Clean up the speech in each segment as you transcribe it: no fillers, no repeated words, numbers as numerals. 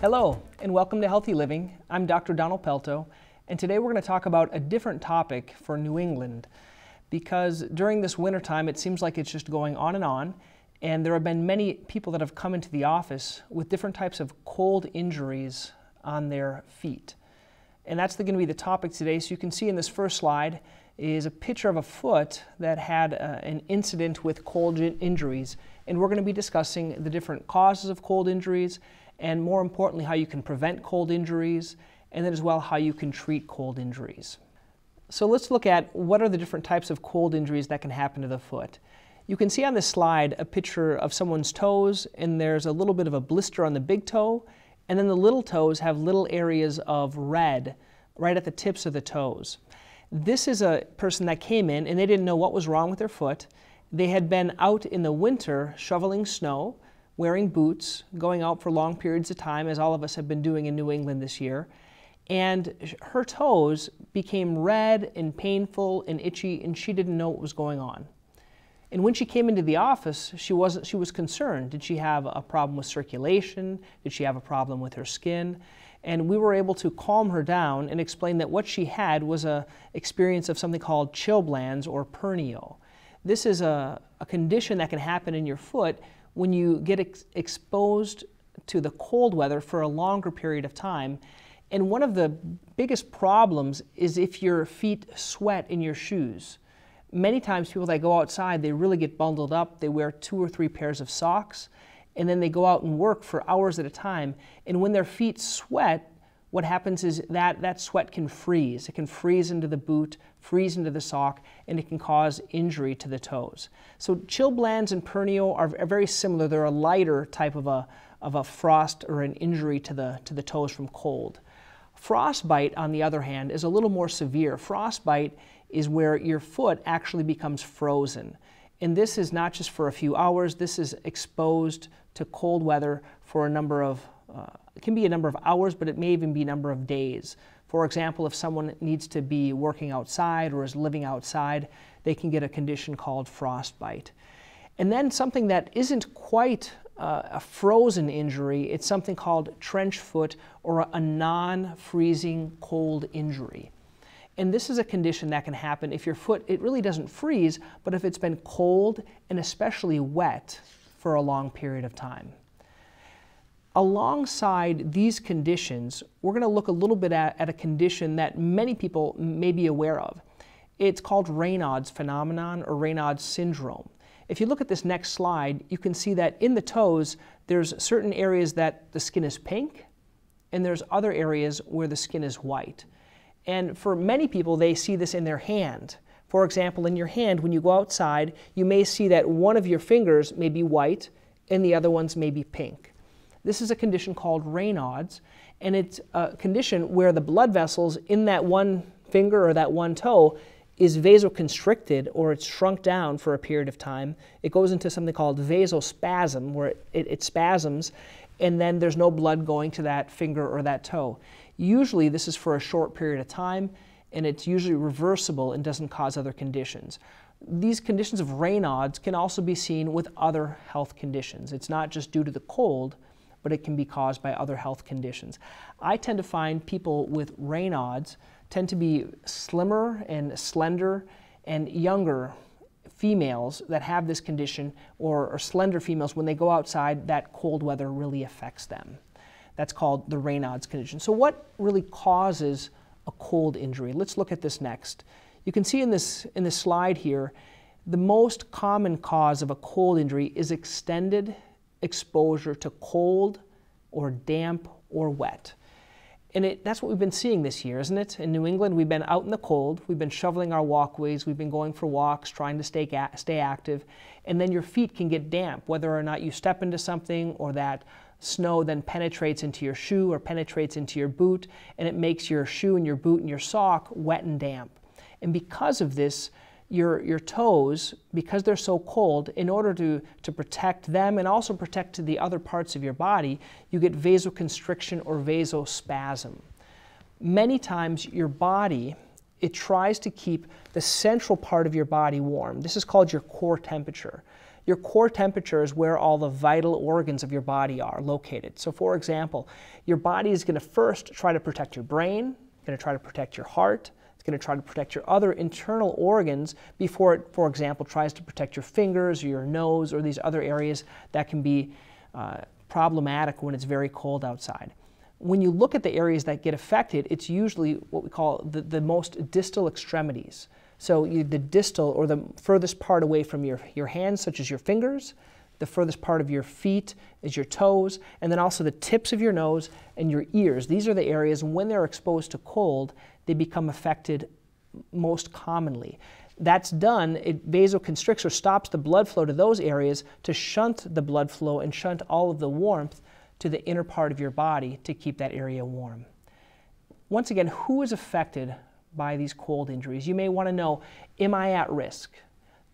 Hello, and welcome to Healthy Living. I'm Dr. Donald Pelto, and today we're going to talk about a different topic for New England, because during this wintertime it seems like it's just going on, and there have been many people that have come into the office with different types of cold injuries on their feet. And that's going to be the topic today. So you can see in this first slide is a picture of a foot that had an incident with cold injuries, and we're going to be discussing the different causes of cold injuries, and more importantly, how you can prevent cold injuries, and then as well how you can treat cold injuries. So let's look at what are the different types of cold injuries that can happen to the foot. You can see on this slide a picture of someone's toes, and there's a little bit of a blister on the big toe, and then the little toes have little areas of red right at the tips of the toes. This is a person that came in and they didn't know what was wrong with their foot. They had been out in the winter shoveling snow, wearing boots, going out for long periods of time, as all of us have been doing in New England this year. And her toes became red and painful and itchy, and she didn't know what was going on. And when she came into the office, she was concerned. Did she have a problem with circulation? Did she have a problem with her skin? And we were able to calm her down and explain that what she had was an experience of something called chilblains or pernio. This is a condition that can happen in your foot when you get exposed to the cold weather for a longer period of time. And one of the biggest problems is if your feet sweat in your shoes. Many times people that go outside, they really get bundled up. They wear 2 or 3 pairs of socks, and then they go out and work for hours at a time. And when their feet sweat, what happens is that sweat can freeze. It can freeze into the boot, freeze into the sock, and it can cause injury to the toes. So chilblains and pernio are very similar. They're a lighter type of a frost or an injury to the toes from cold. Frostbite, on the other hand, is a little more severe. Frostbite is where your foot actually becomes frozen. And this is not just for a few hours. This is exposed to cold weather for a number of it can be a number of hours, but it may even be a number of days. For example, if someone needs to be working outside or is living outside, they can get a condition called frostbite. And then something that isn't quite a frozen injury, it's something called trench foot or a non-freezing cold injury. And this is a condition that can happen if your foot, it really doesn't freeze, but if it's been cold and especially wet for a long period of time. Alongside these conditions, we're going to look a little bit at a condition that many people may be aware of. It's called Raynaud's phenomenon or Raynaud's syndrome. If you look at this next slide, you can see that in the toes, there's certain areas that the skin is pink, and there's other areas where the skin is white. And for many people, they see this in their hand. For example, in your hand, when you go outside, you may see that one of your fingers may be white and the other ones may be pink. This is a condition called Raynaud's, and it's a condition where the blood vessels in that one finger or that one toe is vasoconstricted, or it's shrunk down for a period of time. It goes into something called vasospasm, where it spasms, and then there's no blood going to that finger or that toe. Usually this is for a short period of time, and it's usually reversible and doesn't cause other conditions. These conditions of Raynaud's can also be seen with other health conditions. It's not just due to the cold, but it can be caused by other health conditions. I tend to find people with Raynaud's tend to be slimmer and slender, and younger females that have this condition, or slender females, when they go outside, that cold weather really affects them. That's called the Raynaud's condition. So what really causes a cold injury? Let's look at this next. You can see in this slide here, the most common cause of a cold injury is extended exposure to cold or damp or wet. And that's what we've been seeing this year, isn't it? In New England, we've been out in the cold, we've been shoveling our walkways, we've been going for walks, trying to stay active, and then your feet can get damp, whether or not you step into something or that snow then penetrates into your shoe or penetrates into your boot, and it makes your shoe and your boot and your sock wet and damp. And because of this, your toes, because they're so cold, in order to protect them and also protect the other parts of your body, you get vasoconstriction or vasospasm. Many times your body, it tries to keep the central part of your body warm. This is called your core temperature. Your core temperature is where all the vital organs of your body are located. So for example, your body is going to first try to protect your brain, going to try to protect your heart, it's going to try to protect your other internal organs before it, for example, tries to protect your fingers or your nose or these other areas that can be problematic when it's very cold outside. When you look at the areas that get affected, it's usually what we call the most distal extremities. So the distal, or the furthest part away from your hands, such as your fingers, the furthest part of your feet is your toes, and then also the tips of your nose and your ears. These are the areas, when they're exposed to cold, they become affected most commonly. That's done, it vasoconstricts or stops the blood flow to those areas to shunt the blood flow and shunt all of the warmth to the inner part of your body to keep that area warm. Once again, who is affected by these cold injuries? You may want to know, am I at risk?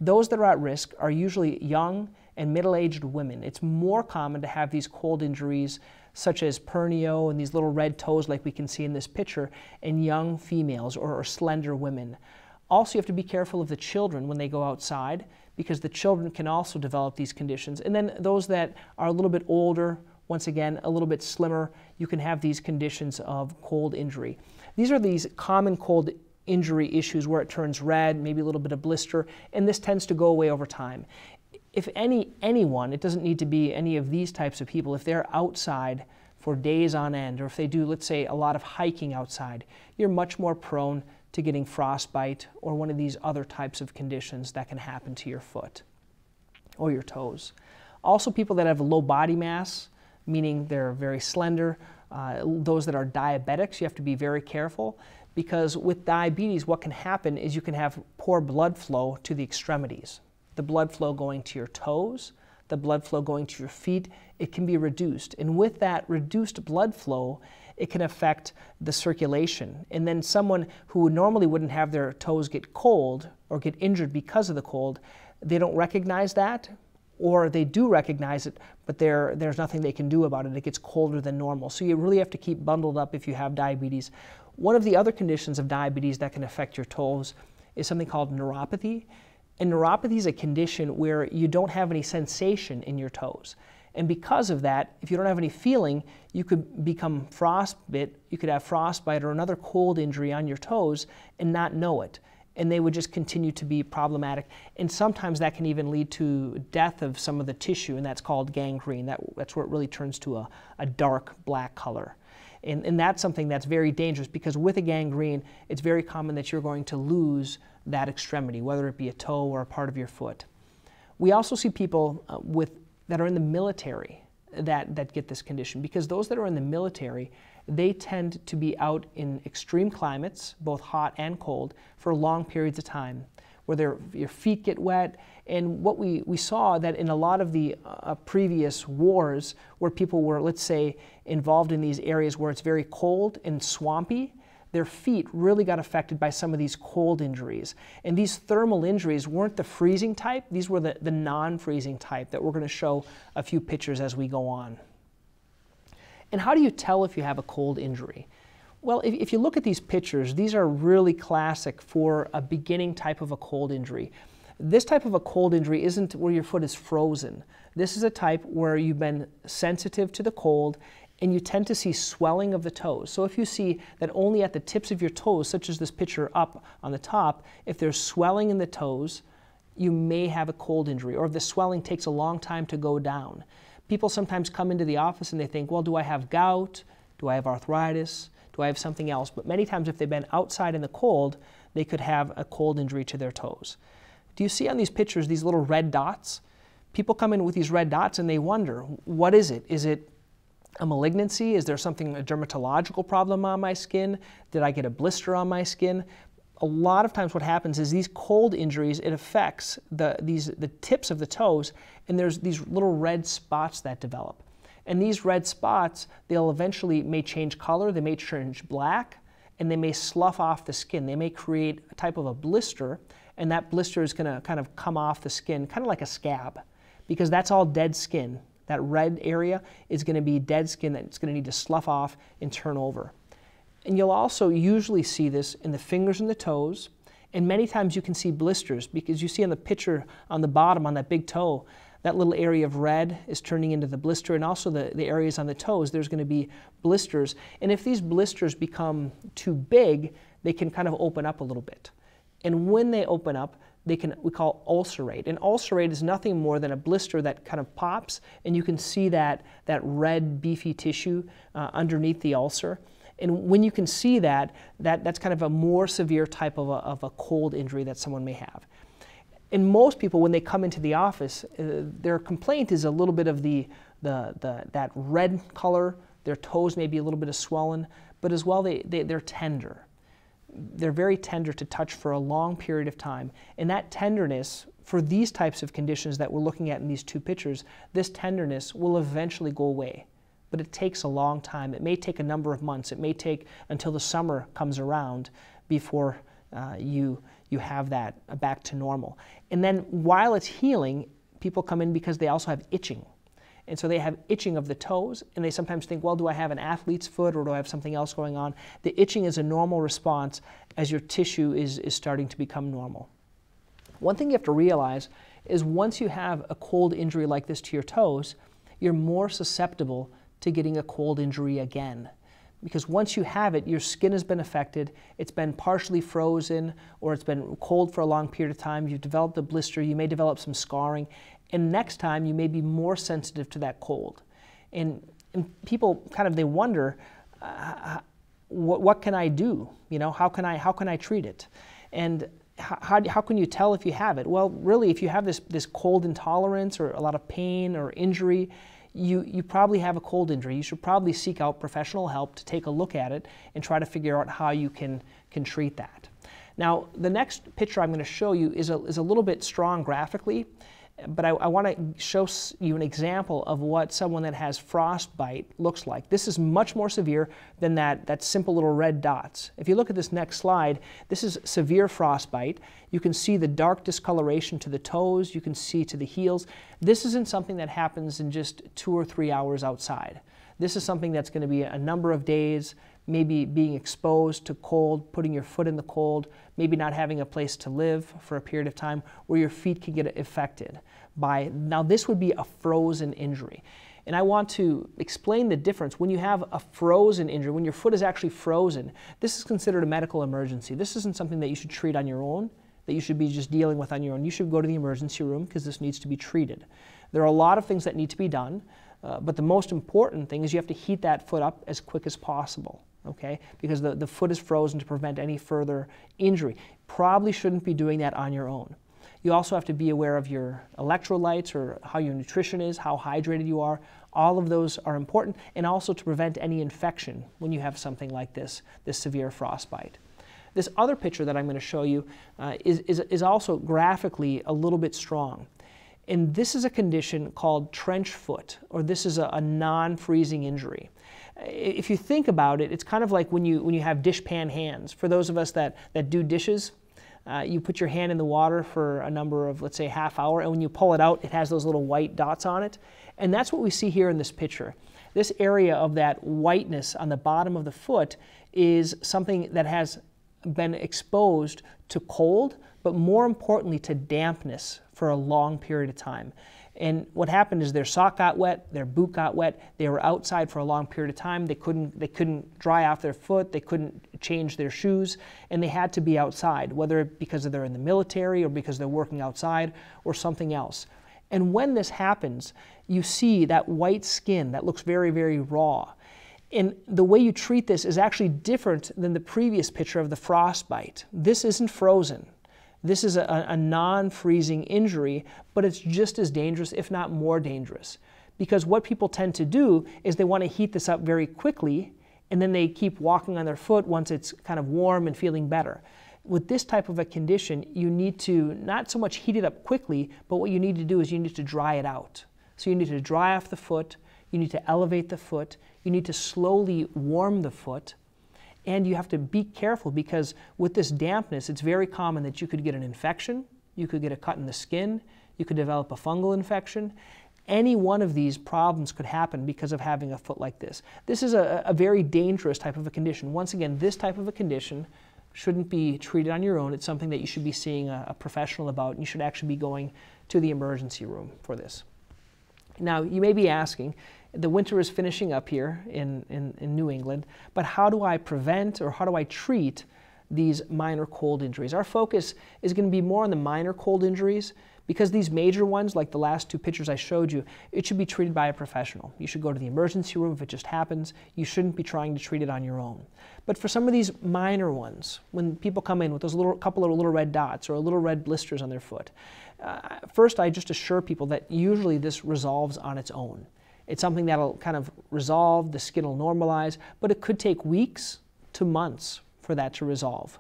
Those that are at risk are usually young and middle-aged women. It's more common to have these cold injuries such as pernio and these little red toes like we can see in this picture in young females or slender women. Also, you have to be careful of the children when they go outside, because the children can also develop these conditions. And then those that are a little bit older, once again, a little bit slimmer, you can have these conditions of cold injury. These are these common cold injury issues where it turns red, maybe a little bit of blister, and this tends to go away over time. If anyone, it doesn't need to be any of these types of people, if they're outside for days on end, or if they do, let's say, a lot of hiking outside, you're much more prone to getting frostbite or one of these other types of conditions that can happen to your foot or your toes. Also, people that have low body mass, meaning they're very slender, those that are diabetics, you have to be very careful, because with diabetes, what can happen is you can have poor blood flow to the extremities. The blood flow going to your toes, the blood flow going to your feet, it can be reduced. And with that reduced blood flow, it can affect the circulation. And then someone who normally wouldn't have their toes get cold or get injured because of the cold, they don't recognize that, or they do recognize it, but there's nothing they can do about it. It gets colder than normal. So you really have to keep bundled up if you have diabetes. One of the other conditions of diabetes that can affect your toes is something called neuropathy. And neuropathy is a condition where you don't have any sensation in your toes. And because of that, if you don't have any feeling, you could become frostbite, you could have frostbite or another cold injury on your toes and not know it. And they would just continue to be problematic. And sometimes that can even lead to death of some of the tissue, and that's called gangrene. That's where it really turns to a dark black color. And that's something that's very dangerous, because with a gangrene, it's very common that you're going to lose that extremity, whether it be a toe or a part of your foot. We also see people that are in the military that get this condition, because those that are in the military, they tend to be out in extreme climates, both hot and cold, for long periods of time, where your feet get wet. And what we saw that in a lot of the previous wars where people were, let's say, involved in these areas where it's very cold and swampy, their feet really got affected by some of these cold injuries. And these thermal injuries weren't the freezing type, these were the non-freezing type that we're going to show a few pictures as we go on. And how do you tell if you have a cold injury? Well, if you look at these pictures, these are really classic for a beginning type of a cold injury. This type of a cold injury isn't where your foot is frozen. This is a type where you've been sensitive to the cold, and you tend to see swelling of the toes. So if you see that only at the tips of your toes, such as this picture up on the top, if there's swelling in the toes, you may have a cold injury, or if the swelling takes a long time to go down. People sometimes come into the office and they think, well, do I have gout? Do I have arthritis? Do I have something else? But many times if they've been outside in the cold, they could have a cold injury to their toes. Do you see on these pictures these little red dots? People come in with these red dots and they wonder, what is it? Is it a malignancy? Is there something, a dermatological problem on my skin? Did I get a blister on my skin? A lot of times what happens is these cold injuries, it affects the tips of the toes, and there's these little red spots that develop. And these red spots, they'll eventually may change color, they may change black, and they may slough off the skin. They may create a type of a blister, and that blister is going to kind of come off the skin, kind of like a scab, because that's all dead skin. That red area is going to be dead skin that's going to need to slough off and turn over. And you'll also usually see this in the fingers and the toes, And many times you can see blisters, because you see on the picture on the bottom on that big toe, that little area of red is turning into the blister, and also the areas on the toes, there's going to be blisters. And if these blisters become too big, they can kind of open up a little bit. And when they open up, we call ulcerate. And ulcerate is nothing more than a blister that kind of pops, and you can see that red beefy tissue underneath the ulcer. And when you can see that's kind of a more severe type of a cold injury that someone may have. And most people, when they come into the office, their complaint is a little bit of that red color. Their toes may be a little bit of swollen, but as well they're tender. They're very tender to touch for a long period of time. And that tenderness, for these types of conditions that we're looking at in these two pictures, this tenderness will eventually go away. But it takes a long time. It may take a number of months. It may take until the summer comes around before you have that back to normal. And then while it's healing, people come in because they also have itching. And so they have itching of the toes, and they sometimes think, well, do I have an athlete's foot or do I have something else going on? The itching is a normal response as your tissue is starting to become normal. One thing you have to realize is once you have a cold injury like this to your toes, you're more susceptible to getting a cold injury again. Because once you have it, your skin has been affected, it's been partially frozen, or it's been cold for a long period of time, you've developed a blister, you may develop some scarring, and next time you may be more sensitive to that cold. And people they wonder, what can I do? You know, how can I treat it? And how can you tell if you have it? Well, really, if you have this cold intolerance or a lot of pain or injury, you probably have a cold injury. You should probably seek out professional help to take a look at it and try to figure out how you can treat that. Now, the next picture I'm going to show you is a little bit strong graphically, but I want to show you an example of what someone that has frostbite looks like. This is much more severe than that simple little red dots. If you look at this next slide, this is severe frostbite. You can see the dark discoloration to the toes, you can see to the heels. This isn't something that happens in just 2 or 3 hours outside. This is something that's going to be a number of days, maybe being exposed to cold, putting your foot in the cold, maybe not having a place to live for a period of time where your feet can get affected by. Now this would be a frozen injury. And I want to explain the difference. When you have a frozen injury, when your foot is actually frozen, this is considered a medical emergency. This isn't something that you should treat on your own, that you should be just dealing with on your own. You should go to the emergency room because this needs to be treated. There are a lot of things that need to be done, but the most important thing is you have to heat that foot up as quick as possible. Okay, because the foot is frozen to prevent any further injury. Probably shouldn't be doing that on your own. You also have to be aware of your electrolytes or how your nutrition is, how hydrated you are. All of those are important, and also to prevent any infection when you have something like this severe frostbite. This other picture that I'm going to show you is also graphically a little bit strong. And this is a condition called trench foot, or this is a non-freezing injury. If you think about it, it's kind of like when you have dishpan hands. For those of us that do dishes, you put your hand in the water for a number of, let's say, half hour, and when you pull it out, it has those little white dots on it. And that's what we see here in this picture. This area of that whiteness on the bottom of the foot is something that has been exposed to cold, but more importantly to dampness for a long period of time. And what happened is their sock got wet, their boot got wet, they were outside for a long period of time, they couldn't dry off their foot, they couldn't change their shoes, and they had to be outside, whether because they're in the military or because they're working outside or something else. And when this happens, you see that white skin that looks very, very raw. And the way you treat this is actually different than the previous picture of the frostbite. This isn't frozen. This is a non-freezing injury, but it's just as dangerous, if not more dangerous. Because what people tend to do is they want to heat this up very quickly, and then they keep walking on their foot once it's kind of warm and feeling better. With this type of a condition, you need to not so much heat it up quickly, but what you need to do is you need to dry it out. So you need to dry off the foot, you need to elevate the foot, you need to slowly warm the foot, and you have to be careful because with this dampness, it's very common that you could get an infection, you could get a cut in the skin, you could develop a fungal infection. Any one of these problems could happen because of having a foot like this. This is a very dangerous type of a condition. Once again, this type of a condition shouldn't be treated on your own. It's something that you should be seeing a professional about, and you should actually be going to the emergency room for this. Now, you may be asking, the winter is finishing up here in New England, but how do I prevent or how do I treat these minor cold injuries? Our focus is going to be more on the minor cold injuries, because these major ones, like the last two pictures I showed you, it should be treated by a professional. You should go to the emergency room if it just happens. You shouldn't be trying to treat it on your own. But for some of these minor ones, when people come in with those couple of little red dots or little red blisters on their foot, first I just assure people that usually this resolves on its own. It's something that'll kind of resolve, the skin will normalize, but it could take weeks to months for that to resolve.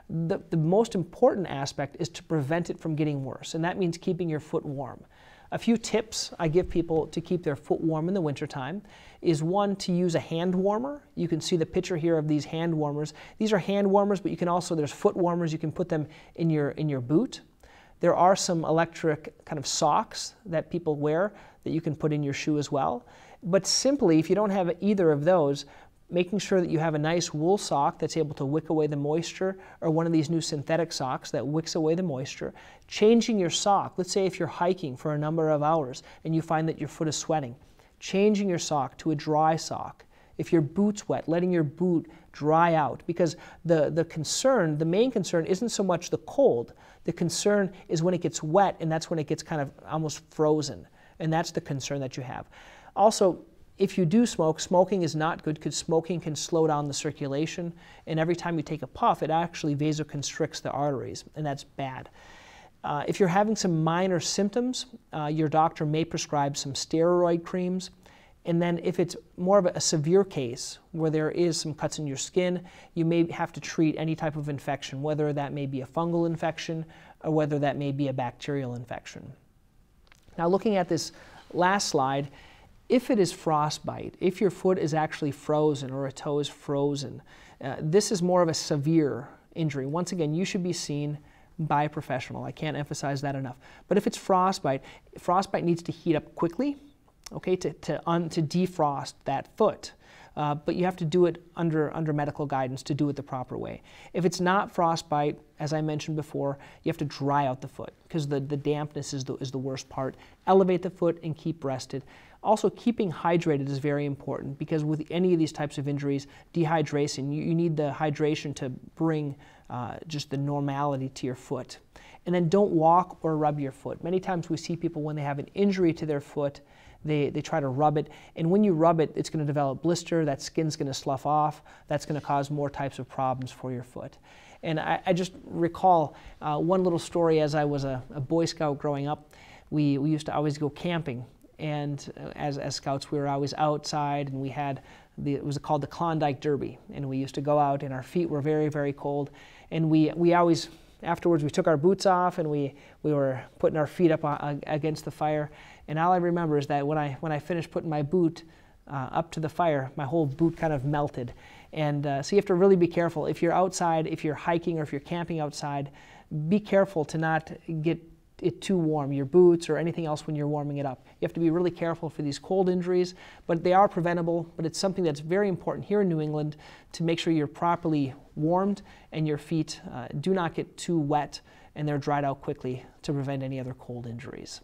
The most important aspect is to prevent it from getting worse, and that means keeping your foot warm. A few tips I give people to keep their foot warm in the wintertime is, one, to use a hand warmer. You can see the picture here of these hand warmers. These are hand warmers, but you can also, there's foot warmers, you can put them in your boot. There are some electric kind of socks that people wear that you can put in your shoe as well. But simply, if you don't have either of those, making sure that you have a nice wool sock that's able to wick away the moisture, or one of these new synthetic socks that wicks away the moisture. Changing your sock. Let's say if you're hiking for a number of hours and you find that your foot is sweating, changing your sock to a dry sock. If your boot's wet, letting your boot dry out, because the main concern isn't so much the cold. The concern is when it gets wet, and that's when it gets kind of almost frozen, and that's the concern that you have. Also, if you do smoke, smoking is not good, because smoking can slow down the circulation, and every time you take a puff, it actually vasoconstricts the arteries, and that's bad. If you're having some minor symptoms, your doctor may prescribe some steroid creams, and then if it's more of a severe case where there is some cuts in your skin, you may have to treat any type of infection, whether that may be a fungal infection or whether that may be a bacterial infection. Now, looking at this last slide, if it is frostbite, if your foot is actually frozen or a toe is frozen, this is more of a severe injury. Once again, you should be seen by a professional. I can't emphasize that enough. But if it's frostbite, frostbite needs to heat up quickly, okay, to defrost that foot. But you have to do it under medical guidance to do it the proper way. If it's not frostbite, as I mentioned before, you have to dry out the foot, because the dampness is the worst part. Elevate the foot and keep rested. Also, keeping hydrated is very important, because with any of these types of injuries, dehydration, you need the hydration to bring just the normality to your foot. And then don't walk or rub your foot. Many times we see people, when they have an injury to their foot, they try to rub it, and when you rub it, it's going to develop blister, that skin's going to slough off, that's going to cause more types of problems for your foot. And I just recall one little story. As I was a Boy Scout growing up, we used to always go camping, and as Scouts we were always outside, and we had, it was called the Klondike Derby, and we used to go out and our feet were very, very cold, and we always, afterwards we took our boots off and we were putting our feet up against the fire. And all I remember is that when I finished putting my boot up to the fire, my whole boot kind of melted. And so you have to really be careful. If you're outside, if you're hiking or if you're camping outside, be careful to not get it too warm, your boots or anything else when you're warming it up. You have to be really careful for these cold injuries, but they are preventable. But it's something that's very important here in New England to make sure you're properly warmed and your feet do not get too wet and they're dried out quickly to prevent any other cold injuries.